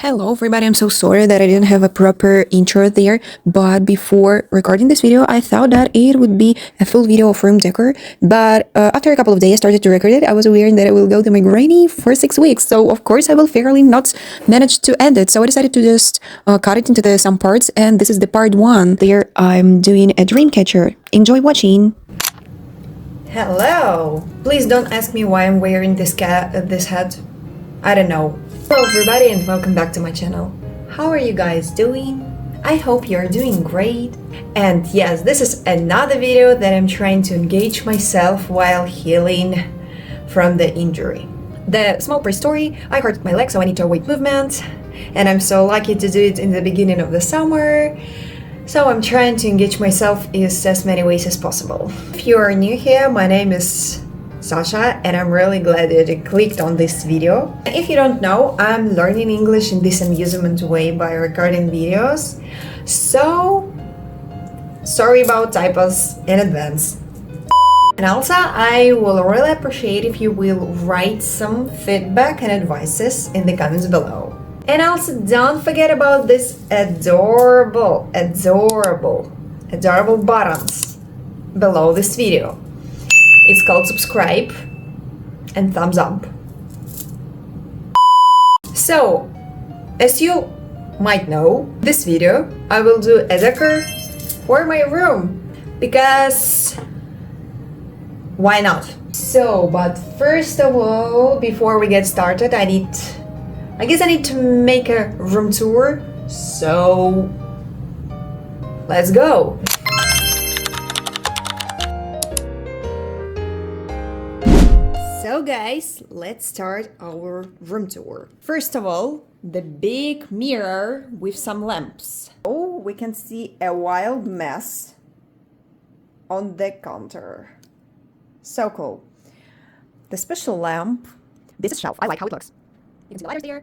Hello everybody, I'm so sorry that I didn't have a proper intro there, but before recording this video I thought that it would be a full video of room decor, but after a couple of days I started to record it. I was aware that I will go to my granny for 6 weeks, so of course I will fairly not manage to end it, so I decided to just cut it into some parts, and this is the part 1. There I'm doing a Dreamcatcher. Enjoy watching! Hello! Please don't ask me why I'm wearing this hat. I don't know. Hello everybody and welcome back to my channel. How are you guys doing? I hope you're doing great. And yes, this is another video that I'm trying to engage myself while healing from the injury. The small pre-story, I hurt my leg so I need to avoid movement, and I'm so lucky to do it in the beginning of the summer. So I'm trying to engage myself in as many ways as possible. If you are new here, my name is Sasha, and I'm really glad that you clicked on this video. If you don't know, I'm learning English in this amusement way by recording videos, so sorry about typos in advance. And also, I will really appreciate if you will write some feedback and advices in the comments below. And also, don't forget about this adorable buttons below this video. It's called subscribe and thumbs up. So, as you might know, this video I will do a decor for my room because why not? So, but first of all, before we get started, I guess I need to make a room tour. So, let's go. So guys, let's start our room tour. First of all, the big mirror with some lamps. Oh, we can see a wild mess on the counter. So cool. The special lamp. This is shelf. I like how it looks. You can see the lighters there.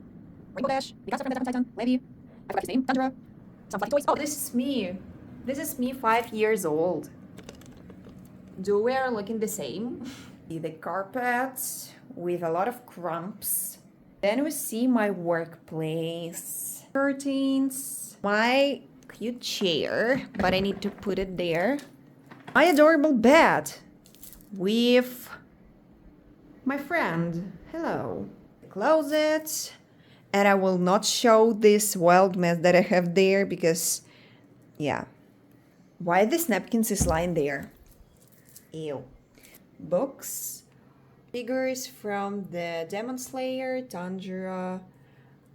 Rainbow Dash, Picasso from the Titan, Levy. I forgot his name, Tundra. Some fluffy toys. Oh, this is me. This is me 5 years old. Do we are looking the same? The carpet with a lot of crumbs. Then we see my workplace. Curtains. My cute chair, but I need to put it there. My adorable bed with my friend. Hello. Closet. And I will not show this wild mess that I have there because, yeah. Why this napkins is lying there? Ew. Books, figures from the Demon Slayer, Tanjiro,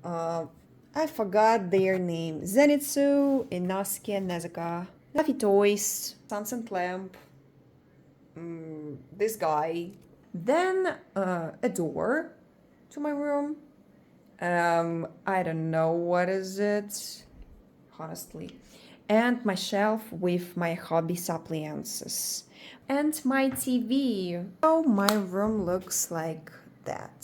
I forgot their name, Zenitsu, Inosuke, and Nezuka, fluffy toys, sunset lamp, this guy, then a door to my room, I don't know what is it, honestly, and my shelf with my hobby appliances. And my TV. Oh, my room looks like that.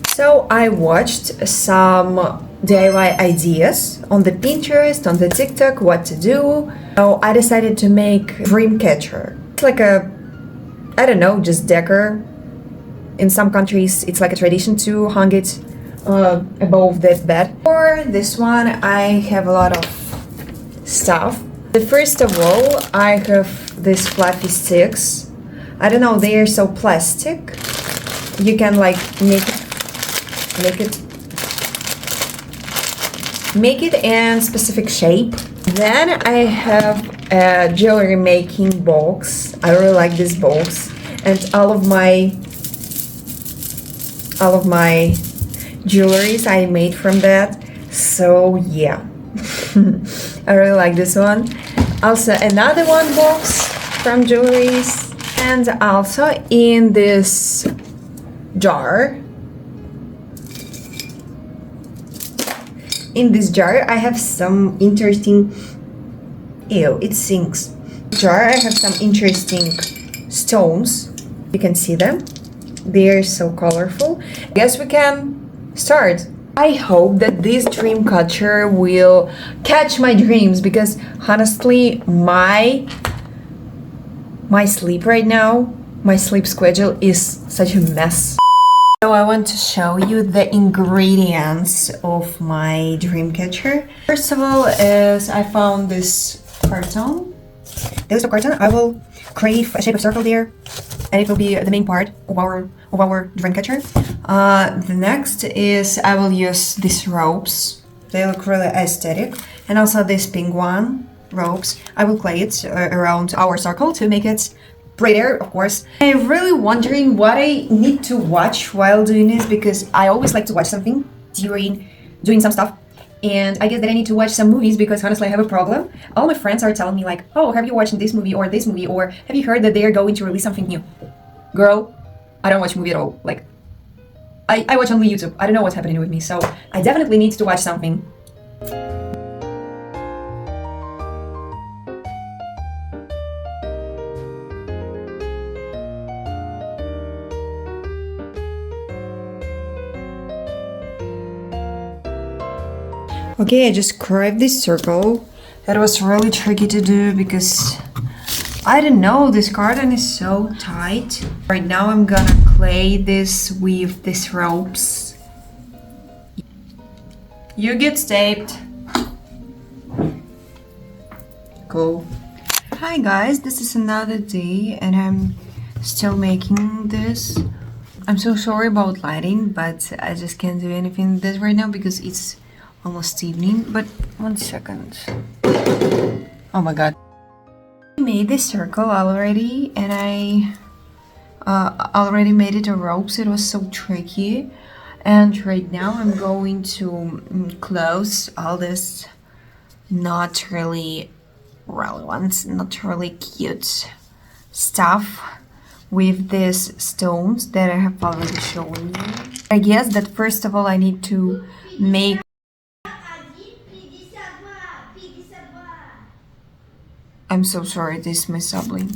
So I watched some DIY ideas on the Pinterest, on the TikTok, what to do. So I decided to make Dreamcatcher. It's like a, I don't know, just decor. In some countries, it's like a tradition to hang it above the bed. For this one, I have a lot of stuff. First of all, I have these fluffy sticks. I don't know, they are so plastic. You can like make it in specific shape. Then I have a jewelry making box. I really like this box, and all of my jewelries I made from that. So yeah. I really like this one. Also another one box from jewelries, and also in this jar. In this jar I have some interesting, it sinks. Jar I have some interesting stones. You can see them. They're so colorful. I guess we can start. I hope that this Dreamcatcher will catch my dreams because honestly, my sleep right now, my sleep schedule is such a mess. So I want to show you the ingredients of my Dreamcatcher. First of all is I found this carton. This carton, I will create a shape of circle there, and it will be the main part of our Dreamcatcher. The next is I will use these ropes. They look really aesthetic, and also this penguin ropes. I will clay it around our circle to make it prettier, of course. I'm really wondering what I need to watch while doing this, because I always like to watch something during doing some stuff. And I guess that I need to watch some movies because honestly I have a problem. All my friends are telling me like, oh, have you watched this movie, or have you heard that they are going to release something new? Girl, I don't watch movie at all. Like, I watch only YouTube. I don't know what's happening with me, so I definitely need to watch something. Okay, I just carved this circle. That was really tricky to do because I don't know, this carton is so tight. Right now I'm gonna clay this with these ropes. You get taped. Cool. Hi guys, this is another day and I'm still making this. I'm so sorry about lighting, but I just can't do anything with this right now because it's almost evening. But 1 second. Oh my god. I made this circle already and I already made it a rope, so it was so tricky. And right now I'm going to close all this not really relevant, not really cute stuff with these stones that I have already shown you. I guess that first of all I need to make I'm so sorry, this is my sibling.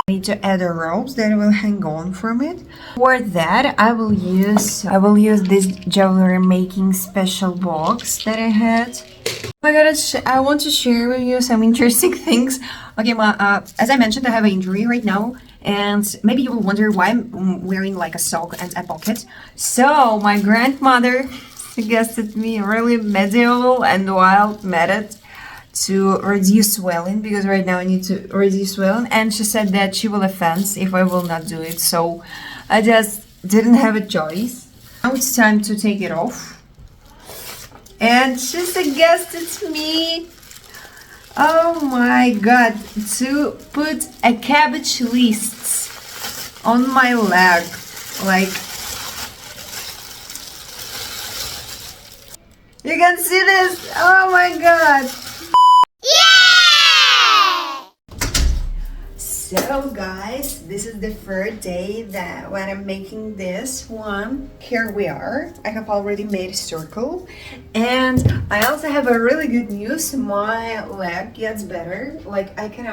I need to add the ropes that will hang on from it. For that, I will use this jewelry making special box that I had. Oh my god, I want to share with you some interesting things. Okay, as I mentioned, I have an injury right now, and maybe you will wonder why I'm wearing like a sock and a pocket. So my grandmother suggested me a really medieval and wild method to reduce swelling, because right now I need to reduce swelling, and she said that she will offend if I will not do it, so I just didn't have a choice. Now it's time to take it off, and she suggested me, oh my god, to put a cabbage list on my leg, like you can see this. Oh my god. So guys, this is the third day that when I'm making this one. Here we are. I have already made a circle, and I also have a really good news. My leg gets better. Like I can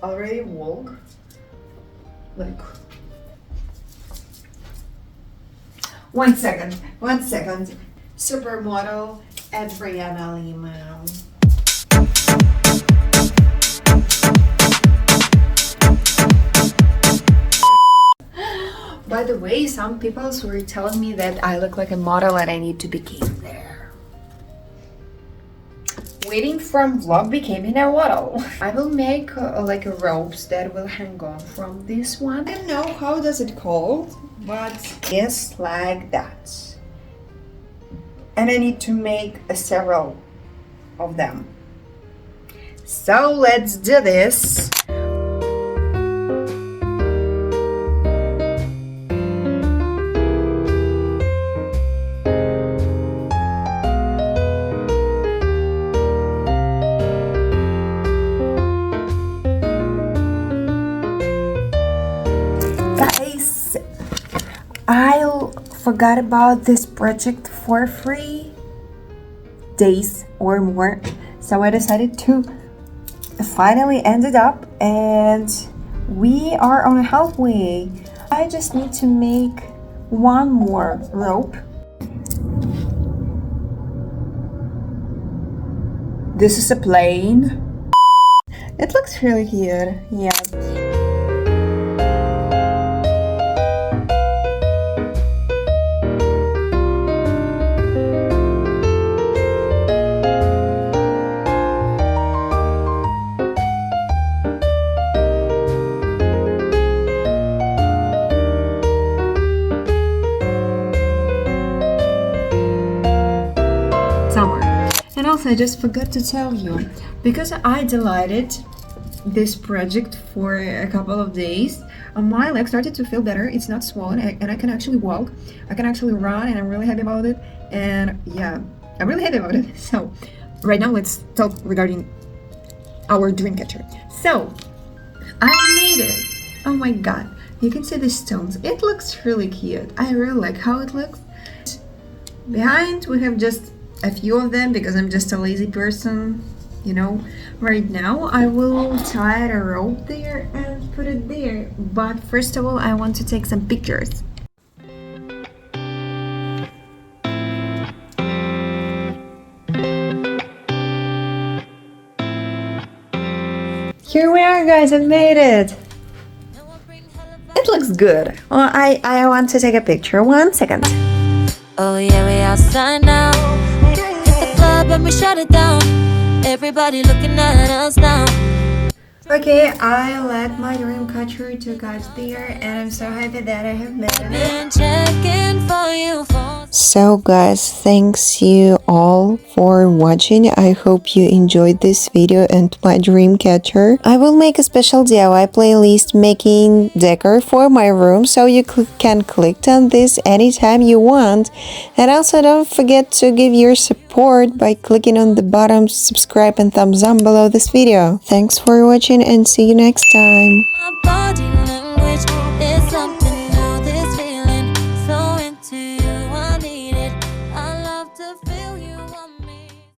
already walk. Like 1 second. Supermodel Adriana Lima. By the way, some people were telling me that I look like a model and I need to become there. Waiting from vlog becoming a model. I will make like a ropes that will hang on from this one. I don't know how does it called, but it's like that. And I need to make several of them. So let's do this. Guys, I forgot about this project for 3 days or more, so I decided to finally end it up, and we are on halfway. I just need to make one more rope. This is a plane. It looks really cute. Yeah. I just forgot to tell you, because I deleted this project for a couple of days, my leg started to feel better. It's not swollen, and I can actually walk, I can actually run, and I'm really happy about it. And yeah, I'm really happy about it. So right now let's talk regarding our Dreamcatcher. So I made it. Oh my god, you can see the stones. It looks really cute. I really like how it looks. Behind we have just a few of them because I'm just a lazy person, you know. Right now I will tie a rope there and put it there, but first of all I want to take some pictures. Here we are, guys, I made it. It looks good. Well, I want to take a picture. 1 second. Oh yeah, we outside now. Hit the club and we shut it down. Everybody looking at us now. Okay, I let my Dreamcatcher to guys there, and I'm so happy that I have made it. Been checking for you for So guys, thanks you all for watching. I hope you enjoyed this video and my Dreamcatcher. I will make a special DIY playlist making decor for my room, so you can click on this anytime you want. And also don't forget to give your support by clicking on the bottom subscribe and thumbs up below this video. Thanks for watching and see you next time. my body.